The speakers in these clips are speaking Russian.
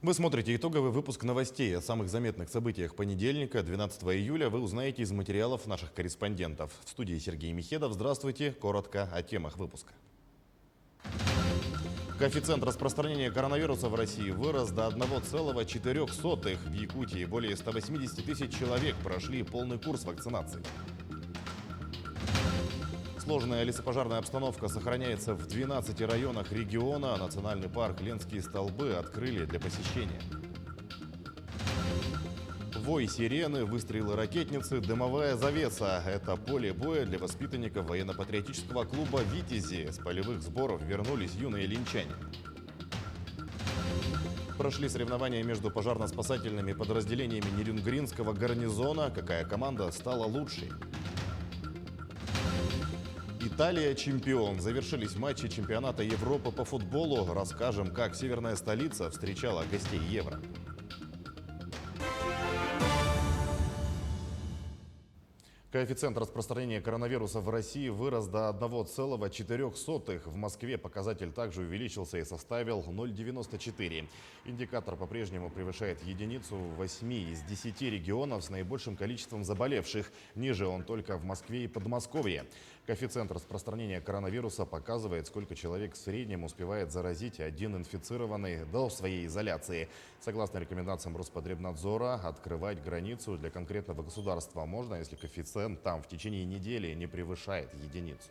Вы смотрите итоговый выпуск новостей о самых заметных событиях понедельника, 12 июля. Вы узнаете из материалов наших корреспондентов. В студии Сергей Михедов. Здравствуйте. Коротко о темах выпуска. Коэффициент распространения коронавируса в России вырос до 1,04. В Якутии более 180 тысяч человек прошли полный курс вакцинации. Сложная лесопожарная обстановка сохраняется в 12 районах региона. Национальный парк Ленские столбы открыли для посещения. Вой сирены, выстрелы ракетницы, дымовая завеса. Это поле боя для воспитанников военно-патриотического клуба «Витязи». С полевых сборов вернулись юные ленчане. Прошли соревнования между пожарно-спасательными подразделениями Нерюнгринского гарнизона. Какая команда стала лучшей? Италия чемпион. Завершились матчи чемпионата Европы по футболу. Расскажем, как северная столица встречала гостей Евро. Коэффициент распространения коронавируса в России вырос до 1,04. В Москве показатель также увеличился и составил 0,94. Индикатор по-прежнему превышает единицу в 8 из 10 регионов с наибольшим количеством заболевших. Ниже он только в Москве и Подмосковье. Коэффициент распространения коронавируса показывает, сколько человек в среднем успевает заразить один инфицированный до своей изоляции. Согласно рекомендациям Роспотребнадзора, открывать границу для конкретного государства можно, если коэффициент там в течение недели не превышает единицу.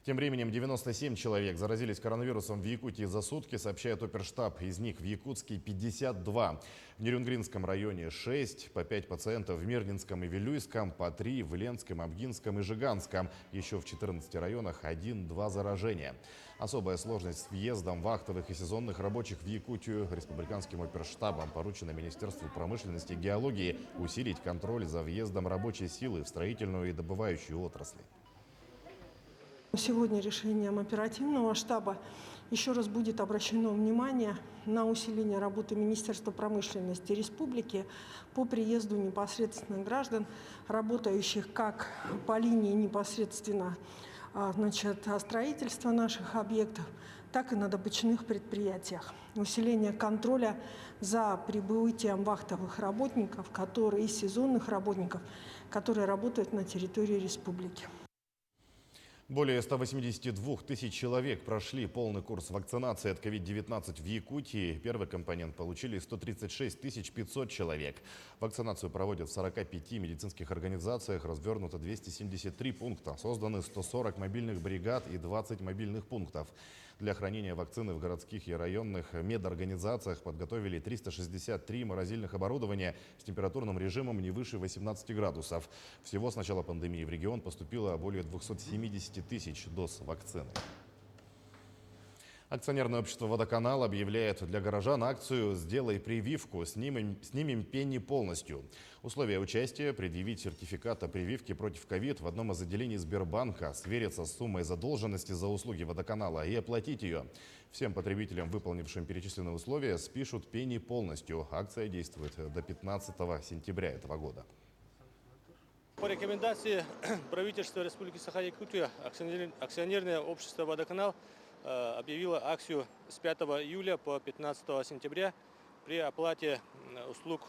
Тем временем 97 человек заразились коронавирусом в Якутии за сутки, сообщает Оперштаб. Из них в Якутске 52. В Нерюнгринском районе 6, по 5 пациентов в Мирнинском и Вилюйском, по 3 в Ленском, Обгинском и Жиганском. Еще в 14 районах 1-2 заражения. Особая сложность с въездом вахтовых и сезонных рабочих в Якутию. Республиканским оперштабом поручено Министерству промышленности и геологии усилить контроль за въездом рабочей силы в строительную и добывающую отрасли. Сегодня решением оперативного штаба еще раз будет обращено внимание на усиление работы Министерства промышленности Республики по приезду непосредственно граждан, работающих как по линии непосредственно строительства наших объектов, так и на добычных предприятиях. Усиление контроля за прибытием вахтовых работников, и сезонных работников, которые работают на территории республики. Более 182 тысяч человек прошли полный курс вакцинации от COVID-19 в Якутии. Первый компонент получили 136 500 человек. Вакцинацию проводят в 45 медицинских организациях, развернуто 273 пункта, созданы 140 мобильных бригад и 20 мобильных пунктов. Для хранения вакцины в городских и районных медорганизациях подготовили 363 морозильных оборудования с температурным режимом не выше 18 градусов. Всего с начала пандемии в регион поступило более 270 тысяч доз вакцины. Акционерное общество «Водоканал» объявляет для горожан акцию «Сделай прививку, снимем пени полностью». Условия участия – предъявить сертификат о прививке против ковид в одном из отделений Сбербанка, свериться с суммой задолженности за услуги «Водоканала» и оплатить ее. Всем потребителям, выполнившим перечисленные условия, спишут пени полностью. Акция действует до 15 сентября этого года. По рекомендации правительства Республики Саха-Якутия акционерное общество «Водоканал» объявила акцию с 5 июля по 15 сентября при оплате услуг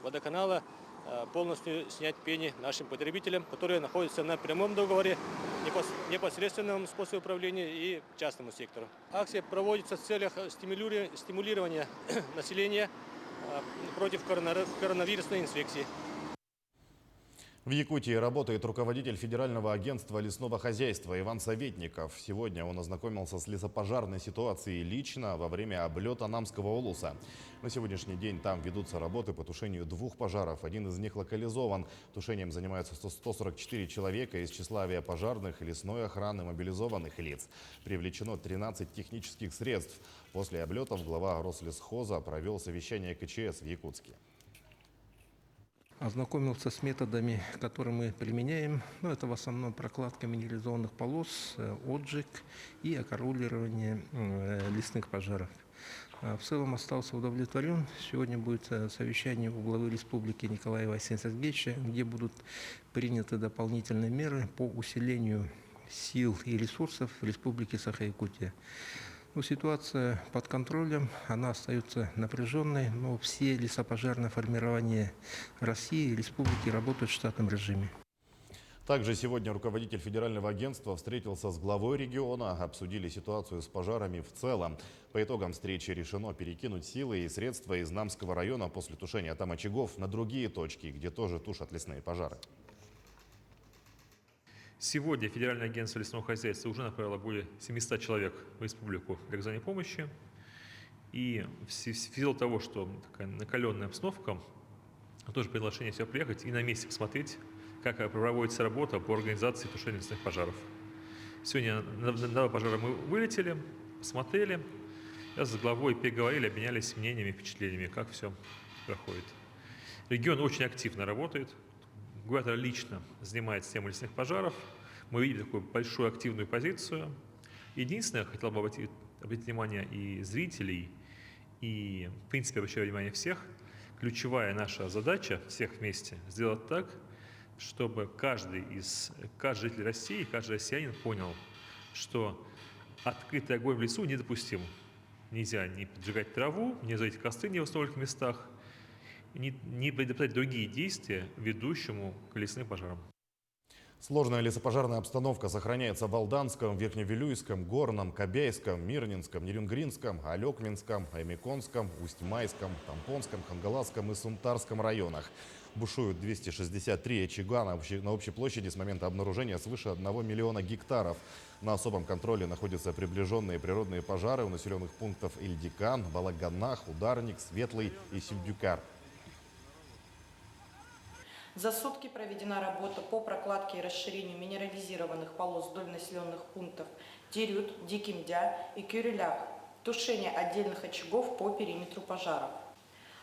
водоканала полностью снять пени нашим потребителям, которые находятся на прямом договоре, непосредственном способе управления и частному сектору. Акция проводится в целях стимулирования населения против коронавирусной инфекции. В Якутии работает руководитель Федерального агентства лесного хозяйства Иван Советников. Сегодня он ознакомился с лесопожарной ситуацией лично во время облета Намского улуса. На сегодняшний день там ведутся работы по тушению 2 пожаров. Один из них локализован. Тушением занимаются 144 человека из числа авиапожарных, лесной охраны, мобилизованных лиц. Привлечено 13 технических средств. После облетов глава Рослесхоза провел совещание КЧС в Якутске. Ознакомился с методами, которые мы применяем. Это в основном прокладка минерализованных полос, отжиг и окарулирование лесных пожаров. В целом остался удовлетворен. Сегодня будет совещание у главы республики Николая Василия Сергеевича, где будут приняты дополнительные меры по усилению сил и ресурсов Республики Саха-Якутия. Ну, ситуация под контролем, она остается напряженной, но все лесопожарные формирования России и республики работают в штатном режиме. Также сегодня руководитель федерального агентства встретился с главой региона, обсудили ситуацию с пожарами в целом. По итогам встречи решено перекинуть силы и средства из Намского района после тушения там очагов на другие точки, где тоже тушат лесные пожары. Сегодня Федеральное агентство лесного хозяйства уже направило более 700 человек в республику для оказания помощи. И в силу того, что такая накаленная обстановка, тоже приглашение всех приехать и на месте посмотреть, как проводится работа по организации тушения лесных пожаров. Сегодня на два пожара мы вылетели, посмотрели, с главой переговорили, обменялись мнениями, впечатлениями, как все проходит. Регион очень активно работает. Губернатор лично занимается темой лесных пожаров. Мы видим такую большую активную позицию. Единственное, хотел бы обратить внимание и зрителей, и, в принципе, обращаю внимание всех, ключевая наша задача всех вместе сделать так, чтобы каждый житель России, каждый россиянин понял, что открытый огонь в лесу недопустим. Нельзя не поджигать траву, не разводить костры не в стольких местах, не предотвратить другие действия, ведущему к лесным пожарам. Сложная лесопожарная обстановка сохраняется в Алданском, Верхневилюйском, Горном, Кобяйском, Мирнинском, Нерюнгринском, Алекминском, Аймиконском, Усть-Майском, Тампонском, Хангаласском и Сунтарском районах. Бушуют 263 очага на общей площади с момента обнаружения свыше 1 миллиона гектаров. На особом контроле находятся приближенные природные пожары у населенных пунктов Ильдикан, Балаганах, Ударник, Светлый и Сюндюкар. За сутки проведена работа по прокладке и расширению минерализированных полос вдоль населенных пунктов Дерют, Дикимдя и Кюрелях, тушение отдельных очагов по периметру пожаров.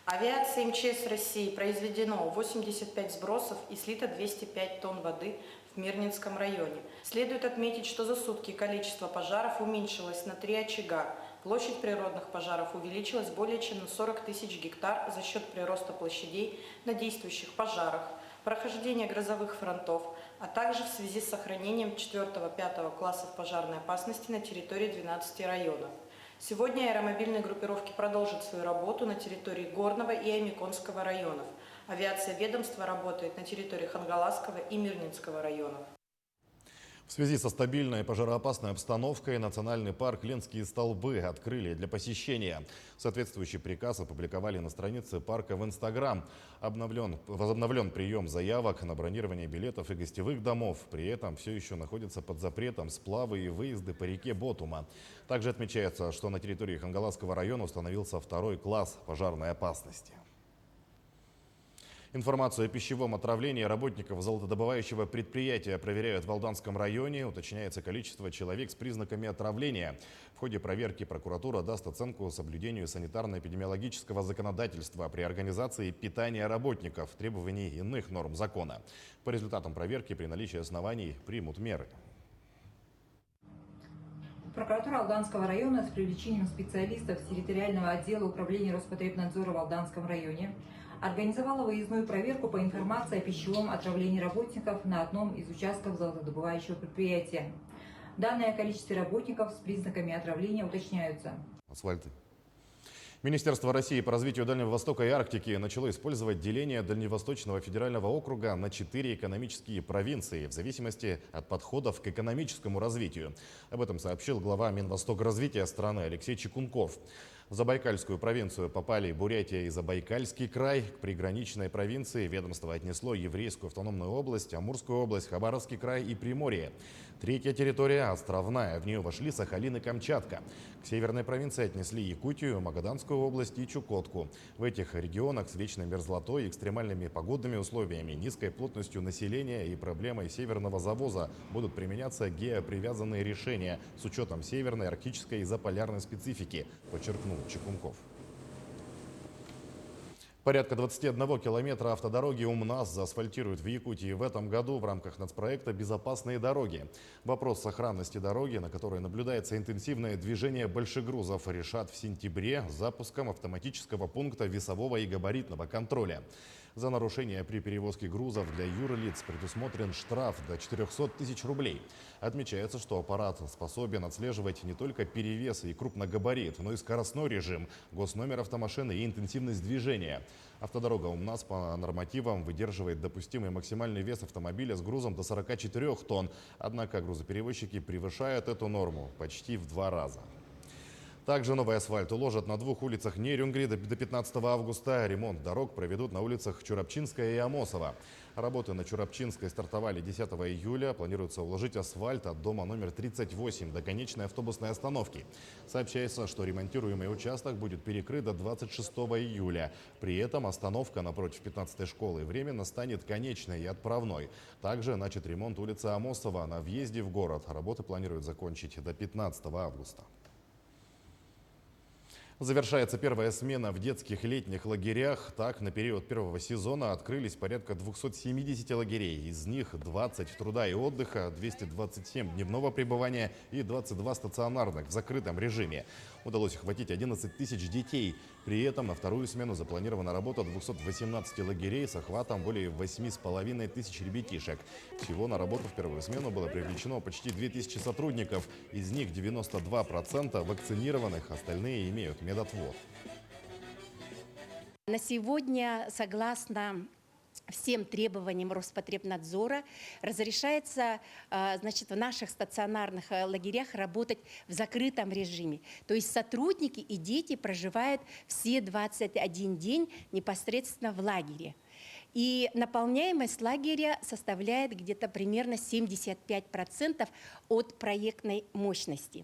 Авиацией МЧС России произведено 85 сбросов и слито 205 тонн воды в Мирнинском районе. Следует отметить, что за сутки количество пожаров уменьшилось на 3 очага. Площадь природных пожаров увеличилась более чем на 40 тысяч гектар за счет прироста площадей на действующих пожарах, прохождения грозовых фронтов, а также в связи с сохранением 4-5 классов пожарной опасности на территории 12 районов. Сегодня аэромобильные группировки продолжат свою работу на территории Горного и Аймиконского районов. Авиация ведомства работает на территории Хангаласского и Мирнинского районов. В связи со стабильной пожароопасной обстановкой Национальный парк Ленские столбы открыли для посещения. Соответствующий приказ опубликовали на странице парка в Инстаграм. Возобновлен прием заявок на бронирование билетов и гостевых домов. При этом все еще находятся под запретом сплавы и выезды по реке Ботума. Также отмечается, что на территории Хангаласского района установился 2-й класс пожарной опасности. Информацию о пищевом отравлении работников золотодобывающего предприятия проверяют в Алданском районе. Уточняется количество человек с признаками отравления. В ходе проверки прокуратура даст оценку соблюдению санитарно-эпидемиологического законодательства при организации питания работников, требований иных норм закона. По результатам проверки при наличии оснований примут меры. Прокуратура Алданского района с привлечением специалистов территориального отдела управления Роспотребнадзора в Алданском районе организовала выездную проверку по информации о пищевом отравлении работников на одном из участков золотодобывающего предприятия. Данные о количестве работников с признаками отравления уточняются. Министерство России по развитию Дальнего Востока и Арктики начало использовать деление Дальневосточного федерального округа на 4 экономические провинции в зависимости от подходов к экономическому развитию. Об этом сообщил глава Минвостокразвития страны Алексей Чекунков. В Забайкальскую провинцию попали Бурятия и Забайкальский край. К приграничной провинции ведомство отнесло Еврейскую автономную область, Амурскую область, Хабаровский край и Приморье. Третья территория – островная. В нее вошли Сахалин и Камчатка. К северной провинции отнесли Якутию, Магаданскую область и Чукотку. В этих регионах с вечной мерзлотой, экстремальными погодными условиями, низкой плотностью населения и проблемой северного завоза будут применяться геопривязанные решения с учетом северной, арктической и заполярной специфики, подчеркнул Чекунков. Порядка 21 километра автодороги УМНАС заасфальтируют в Якутии в этом году в рамках нацпроекта «Безопасные дороги». Вопрос сохранности дороги, на которой наблюдается интенсивное движение большегрузов, решат в сентябре с запуском автоматического пункта весового и габаритного контроля. За нарушение при перевозке грузов для юрлиц предусмотрен штраф до 400 тысяч рублей. Отмечается, что аппарат способен отслеживать не только перевес и крупногабарит, но и скоростной режим, госномер автомашины и интенсивность движения. Автодорога УМНАС по нормативам выдерживает допустимый максимальный вес автомобиля с грузом до 44 тонн. Однако грузоперевозчики превышают эту норму почти в 2 раза. Также новый асфальт уложат на 2 улицах Нерюнгри до 15 августа. Ремонт дорог проведут на улицах Чурапчинская и Амосова. Работы на Чурапчинской стартовали 10 июля. Планируется уложить асфальт от дома номер 38 до конечной автобусной остановки. Сообщается, что ремонтируемый участок будет перекрыт до 26 июля. При этом остановка напротив 15-й школы временно станет конечной и отправной. Также начат ремонт улицы Амосова на въезде в город. Работы планируют закончить до 15 августа. Завершается первая смена в детских летних лагерях. Так, на период первого сезона открылись порядка 270 лагерей. Из них 20 труда и отдыха, 227 дневного пребывания и 22 стационарных в закрытом режиме. Удалось охватить 11 тысяч детей. При этом на вторую смену запланирована работа 218 лагерей с охватом более 8,5 тысяч ребятишек. Всего на работу в первую смену было привлечено почти 2000 сотрудников. Из них 92% вакцинированных, остальные имеют медотвод. На сегодня, согласно всем требованиям Роспотребнадзора, разрешается, значит, в наших стационарных лагерях работать в закрытом режиме. То есть сотрудники и дети проживают все 21 день непосредственно в лагере. И наполняемость лагеря составляет где-то примерно 75% от проектной мощности.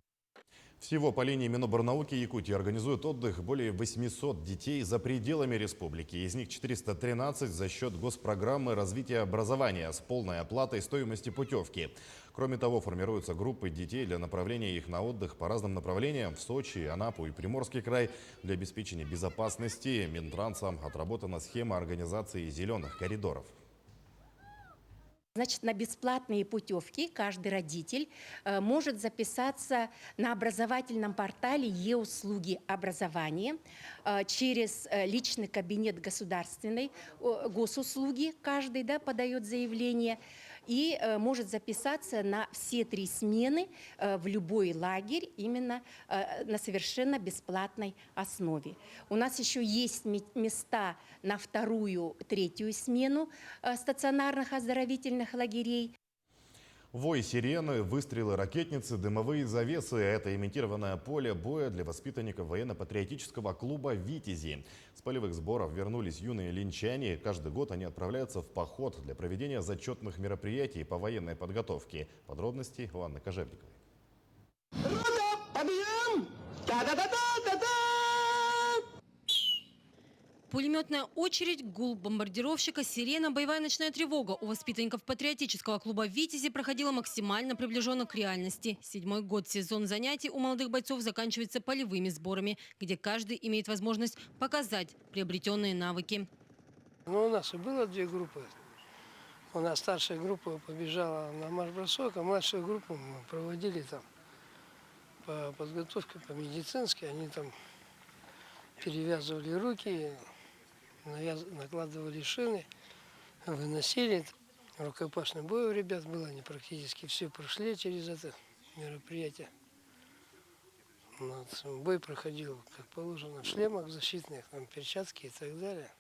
Всего по линии Миноборнауки Якутии организуют отдых более 800 детей за пределами республики. Из них 413 за счет госпрограммы развития образования с полной оплатой стоимости путевки. Кроме того, формируются группы детей для направления их на отдых по разным направлениям в Сочи, Анапу и Приморский край. Для обеспечения безопасности Минтрансом отработана схема организации зеленых коридоров. Значит, на бесплатные путевки каждый родитель может записаться на образовательном портале «Е-услуги образования» через личный кабинет государственной госуслуги. Каждый, да, подает заявление и может записаться на все 3 смены в любой лагерь именно на совершенно бесплатной основе. У нас еще есть места на 2-ю, 3-ю смену стационарных оздоровительных лагерей. Вой сирены, выстрелы ракетницы, дымовые завесы – это имитированное поле боя для воспитанников военно-патриотического клуба «Витязи». С полевых сборов вернулись юные линчане. Каждый год они отправляются в поход для проведения зачетных мероприятий по военной подготовке. Подробности у Анны Кожевниковой. Рота, подъем! Та-да-да-да-да-да! Пулеметная очередь, гул бомбардировщика, сирена, боевая ночная тревога. У воспитанников патриотического клуба «Витязи» проходила максимально приближенно к реальности. 7-й год сезон занятий у молодых бойцов заканчивается полевыми сборами, где каждый имеет возможность показать приобретенные навыки. Ну, у нас и было 2 группы. У нас старшая группа побежала на марш-бросок, а младшую группу мы проводили там по подготовке, по медицинской. Они там перевязывали руки, накладывали шины, выносили. Рукопашный бой у ребят был, они практически все прошли через это мероприятие. Вот. Бой проходил, как положено, в шлемах защитных, там, перчатки и так далее.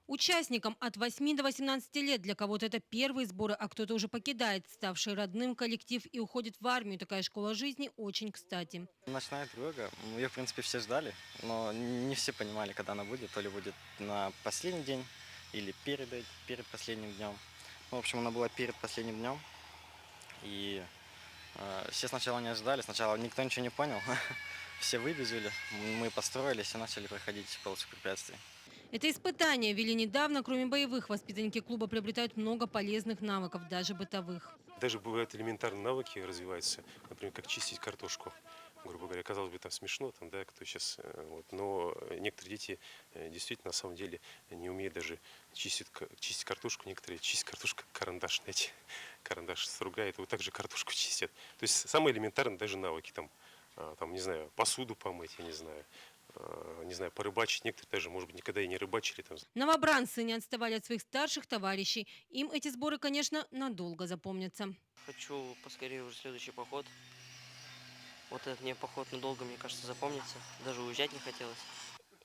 Участникам от 8 до 18 лет. Для кого-то это первые сборы, а кто-то уже покидает ставший родным коллектив и уходит в армию. Такая школа жизни очень кстати. Ночная тревога, ее, в принципе, все ждали, но не все понимали, когда она будет. То ли будет на последний день или перед последним днем. Ну, в общем, она была перед последним днем. И все сначала не ожидали, сначала никто ничего не понял. Все выбежали, мы построились и начали проходить полосу препятствий. Это испытания вели недавно. Кроме боевых, воспитанники клуба приобретают много полезных навыков, даже бытовых. Даже бывают элементарные навыки развиваются, например, как чистить картошку. Грубо говоря, казалось бы, там смешно, там, да, кто сейчас, вот, но некоторые дети действительно на самом деле не умеют даже чистить картошку. Некоторые чистят картошку как карандаш, знаете, карандаш стругает, вот так же картошку чистят. То есть самые элементарные даже навыки, там, не знаю, посуду помыть, я не знаю, не знаю, порыбачить. Некоторые даже, может быть, никогда и не рыбачили. Там. Новобранцы не отставали от своих старших товарищей. Им эти сборы, конечно, надолго запомнятся. Хочу поскорее уже следующий поход. Вот этот мне поход надолго, мне кажется, запомнится. Даже уезжать не хотелось.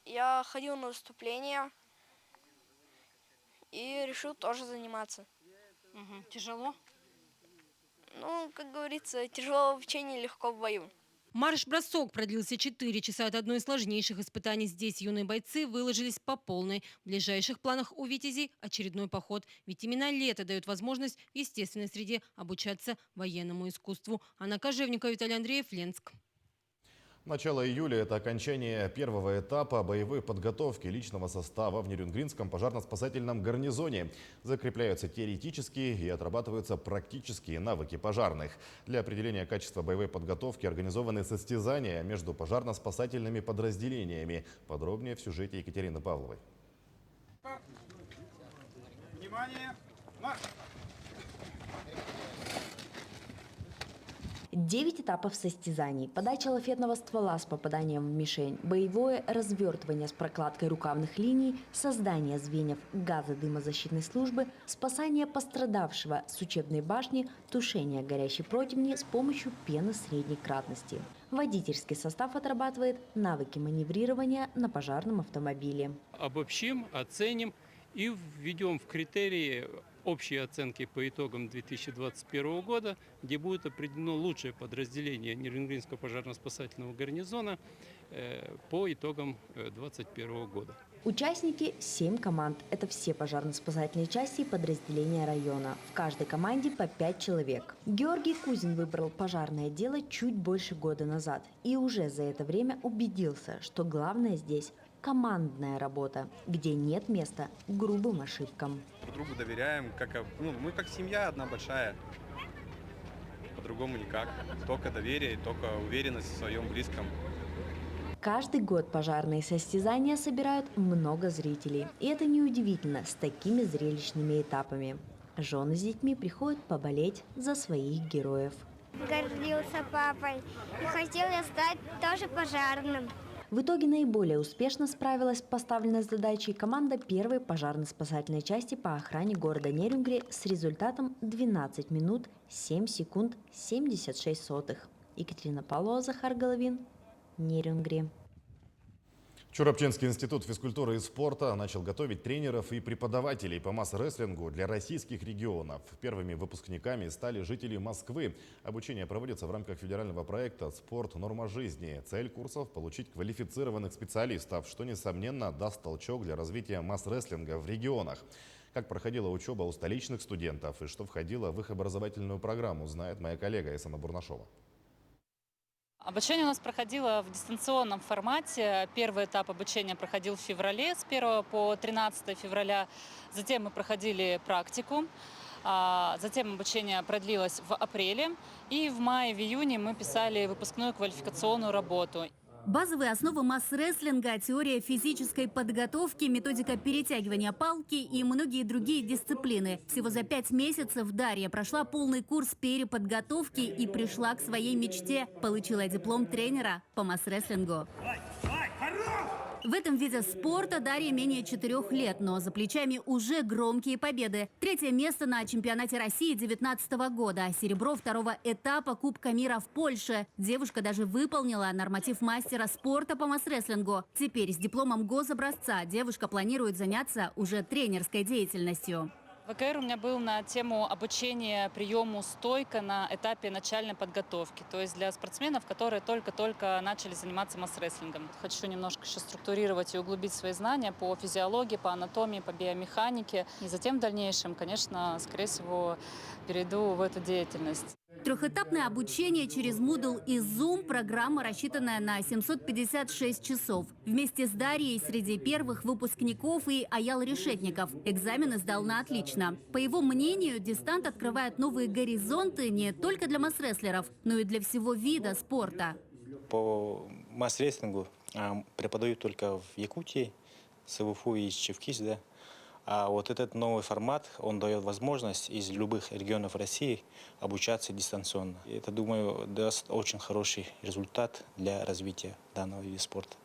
Я ходил на выступления и решил тоже заниматься. Тяжело? Ну, как говорится, тяжело в учении, легко в бою. Марш-бросок продлился 4 часа. Это одно из сложнейших испытаний. Здесь юные бойцы выложились по полной. В ближайших планах у «Витязей» очередной поход. Ведь именно лето дает возможность в естественной среде обучаться военному искусству. Анна Кожевникова, Виталий Андреев, Ленск. Начало июля – это окончание первого этапа боевой подготовки личного состава в Нерюнгринском пожарно-спасательном гарнизоне. Закрепляются теоретические и отрабатываются практические навыки пожарных. Для определения качества боевой подготовки организованы состязания между пожарно-спасательными подразделениями. Подробнее в сюжете Екатерины Павловой. Внимание! Марш! 9 этапов состязаний. Подача лафетного ствола с попаданием в мишень, боевое развертывание с прокладкой рукавных линий, создание звеньев газодымозащитной службы, спасание пострадавшего с учебной башни, тушение горящей противни с помощью пены средней кратности. Водительский состав отрабатывает навыки маневрирования на пожарном автомобиле. Обобщим, оценим и введем в критерии общие оценки по итогам 2021 года, где будет определено лучшее подразделение Нерюнгринского пожарно-спасательного гарнизона по итогам 2021 года. Участники – 7 команд. Это все пожарно-спасательные части и подразделения района. В каждой команде по 5 человек. Георгий Кузин выбрал пожарное дело чуть больше года назад. И уже за это время убедился, что главное здесь – командная работа, где нет места грубым ошибкам. Друг другу доверяем, мы как семья одна большая, по-другому никак. Только доверие, только уверенность в своем близком. Каждый год пожарные состязания собирают много зрителей. И это неудивительно с такими зрелищными этапами. Жены с детьми приходят поболеть за своих героев. Гордился папой. Хотел я стать тоже пожарным. В итоге наиболее успешно справилась с поставленной задачей команда первой пожарно-спасательной части по охране города Нерюнгри с результатом 12 минут 7 секунд 76 сотых. Екатерина Павлова, Захар Головин, Нерюнгри. Чурапчинский институт физкультуры и спорта начал готовить тренеров и преподавателей по масс-рестлингу для российских регионов. Первыми выпускниками стали жители Москвы. Обучение проводится в рамках федерального проекта «Спорт. Норма жизни». Цель курсов – получить квалифицированных специалистов, что, несомненно, даст толчок для развития масс-рестлинга в регионах. Как проходила учеба у столичных студентов и что входило в их образовательную программу, знает моя коллега Исана Бурнашова. Обучение у нас проходило в дистанционном формате. Первый этап обучения проходил в феврале, с 1 по 13 февраля. Затем мы проходили практику. Затем обучение продлилось в апреле. И в мае, в июне мы писали выпускную квалификационную работу. Базовые основы масс-рестлинга, теория физической подготовки, методика перетягивания палки и многие другие дисциплины. Всего за 5 месяцев Дарья прошла полный курс переподготовки и пришла к своей мечте. Получила диплом тренера по масс-рестлингу. В этом виде спорта Дарья менее 4 лет, но за плечами уже громкие победы. 3-е место на чемпионате России 2019 года. Серебро 2-го этапа Кубка мира в Польше. Девушка даже выполнила норматив мастера спорта по масс-рестлингу. Теперь с дипломом гособразца девушка планирует заняться уже тренерской деятельностью. ВКР у меня был на тему обучения приему стойка на этапе начальной подготовки. То есть для спортсменов, которые только-только начали заниматься масс-рестлингом. Хочу немножко еще структурировать и углубить свои знания по физиологии, по анатомии, по биомеханике. И затем в дальнейшем, конечно, скорее всего, перейду в эту деятельность. Трехэтапное обучение через Moodle и Zoom. Программа, рассчитанная на 756 часов. Вместе с Дарьей среди первых выпускников и Аял Решетников. Экзамены сдал на отлично. По его мнению, дистант открывает новые горизонты не только для масс-рестлеров, но и для всего вида спорта. По масс-рестлингу преподаю только в Якутии, СВФУ и Чевкис, да. А вот этот новый формат, он дает возможность из любых регионов России обучаться дистанционно. И это, думаю, даст очень хороший результат для развития данного вида спорта.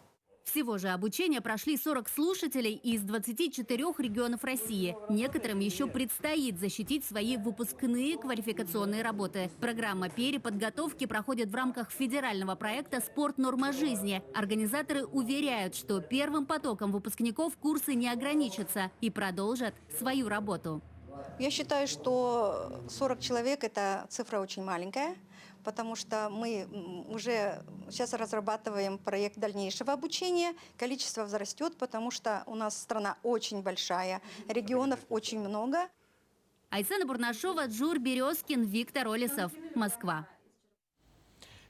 Всего же обучение прошли 40 слушателей из 24 регионов России. Некоторым еще предстоит защитить свои выпускные квалификационные работы. Программа переподготовки проходит в рамках федерального проекта «Спорт. Норма жизни». Организаторы уверяют, что первым потоком выпускников курсы не ограничатся и продолжат свою работу. Я считаю, что 40 человек – это цифра очень маленькая, потому что мы уже сейчас разрабатываем проект дальнейшего обучения. Количество возрастет, потому что у нас страна очень большая, регионов очень много. Айсена Бурнашова, Джур Березкин, Виктор Олесов. Москва.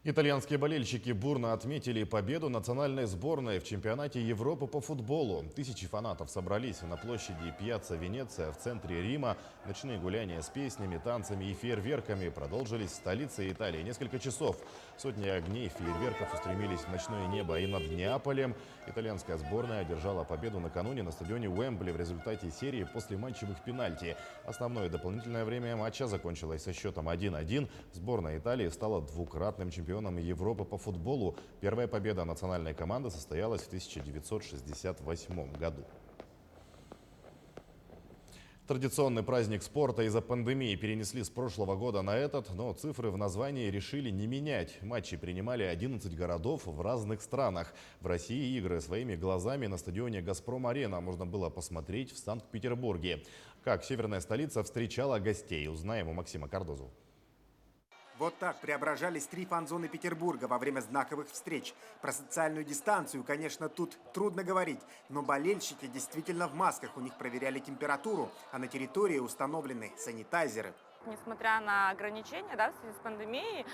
Итальянские болельщики бурно отметили победу национальной сборной в чемпионате Европы по футболу. Тысячи фанатов собрались на площади Пьяцца Венеция в центре Рима. Ночные гуляния с песнями, танцами и фейерверками продолжились в столице Италии несколько часов. Сотни огней фейерверков устремились в ночное небо и над Неаполем. Итальянская сборная одержала победу накануне на стадионе Уэмбли в результате серии после матчевых пенальти. Основное дополнительное время матча закончилось со счетом 1-1. Сборная Италии стала двукратным чемпионом Европы по футболу. Первая победа национальной команды состоялась в 1968 году. Традиционный праздник спорта из-за пандемии перенесли с прошлого года на этот, но цифры в названии решили не менять. Матчи принимали 11 городов в разных странах. В России игры своими глазами на стадионе «Газпром-Арена» можно было посмотреть в Санкт-Петербурге. Как северная столица встречала гостей, узнаем у Максима Кардозу. Вот так преображались 3 фан-зоны Петербурга во время знаковых встреч. Про социальную дистанцию, конечно, тут трудно говорить, но болельщики действительно в масках. У них проверяли температуру, а на территории установлены санитайзеры. Несмотря на ограничения, в связи с пандемией,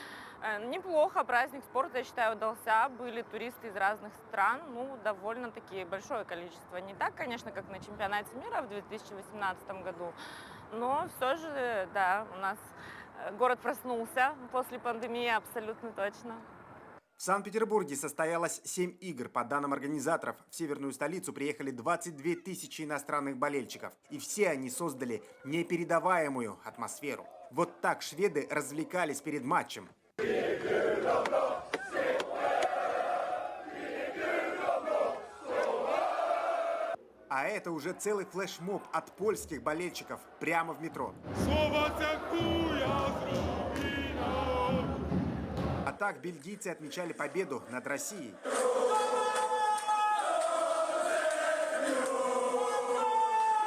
неплохо праздник спорта, я считаю, удался. Были туристы из разных стран, довольно-таки большое количество. Не так, конечно, как на чемпионате мира в 2018 году, но все же, да, у нас город проснулся после пандемии, абсолютно точно. В Санкт-Петербурге состоялось 7 игр. По данным организаторов, в северную столицу приехали 22 тысячи иностранных болельщиков. И все они создали непередаваемую атмосферу. Вот так шведы развлекались перед матчем. А это уже целый флешмоб от польских болельщиков прямо в метро. А так бельгийцы отмечали победу над Россией.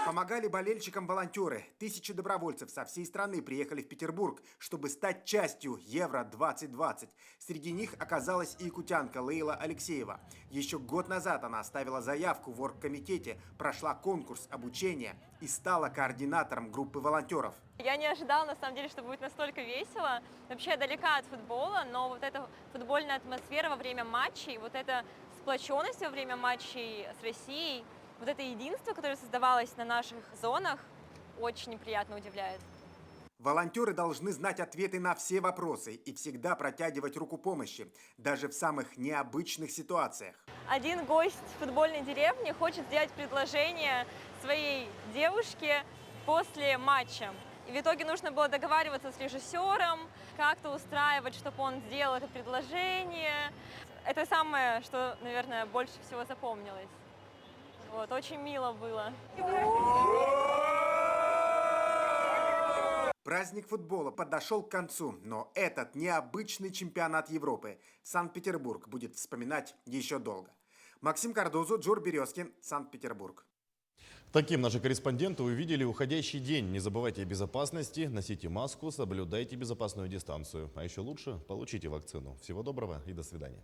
Помогали болельщикам волонтеры. Тысячи добровольцев со всей страны приехали в Петербург, чтобы стать частью Евро-2020. Среди них оказалась и якутянка Лейла Алексеева. Еще год назад она оставила заявку в оргкомитете, прошла конкурс обучения и стала координатором группы волонтеров. Я не ожидала, на самом деле, что будет настолько весело. Вообще я далека от футбола, но вот эта футбольная атмосфера во время матчей, вот эта сплоченность во время матчей с Россией, вот это единство, которое создавалось на наших зонах, очень приятно удивляет. Волонтеры должны знать ответы на все вопросы и всегда протягивать руку помощи, даже в самых необычных ситуациях. Один гость футбольной деревни хочет сделать предложение своей девушке после матча. И в итоге нужно было договариваться с режиссером, как-то устраивать, чтобы он сделал это предложение. Это самое, что, наверное, больше всего запомнилось. Вот, очень мило было. Праздник футбола подошел к концу, но этот необычный чемпионат Европы Санкт-Петербург будет вспоминать еще долго. Максим Кардозу, Джур Березкин, Санкт-Петербург. Таким наши корреспонденты увидели уходящий день. Не забывайте о безопасности, носите маску, соблюдайте безопасную дистанцию. А еще лучше – получите вакцину. Всего доброго и до свидания.